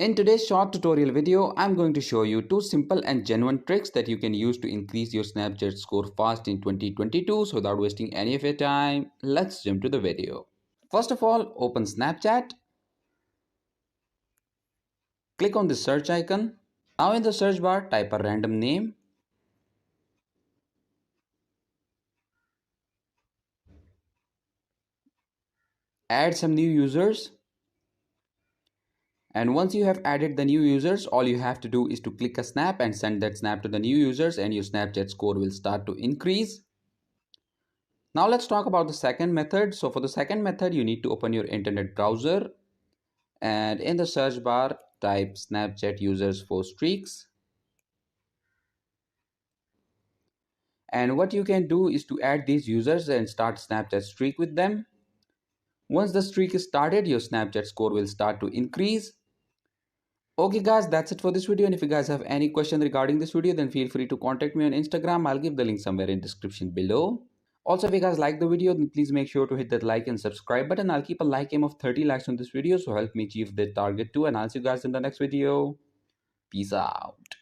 In today's short tutorial video, I'm going to show you two simple and genuine tricks that you can use to increase your Snapchat score fast in 2022. So without wasting any of your time, let's jump to the video. First of all, open Snapchat. Click on the search icon. Now in the search bar, type a random name. Add some new users. And once you have added the new users, all you have to do is to click a snap and send that snap to the new users and your Snapchat score will start to increase. Now let's talk about the second method. So for the second method, you need to open your internet browser and in the search bar, type Snapchat users for streaks. And what you can do is to add these users and start Snapchat streak with them. Once the streak is started, your Snapchat score will start to increase. Okay guys, that's it for this video, and if you guys have any question regarding this video, then feel free to contact me on Instagram. I'll give the link somewhere in description below. Also, if you guys like the video, then please make sure to hit that like and subscribe button. I'll keep a like aim of 30 likes on this video, so help me achieve the target too, and I'll see you guys in the next video. Peace out.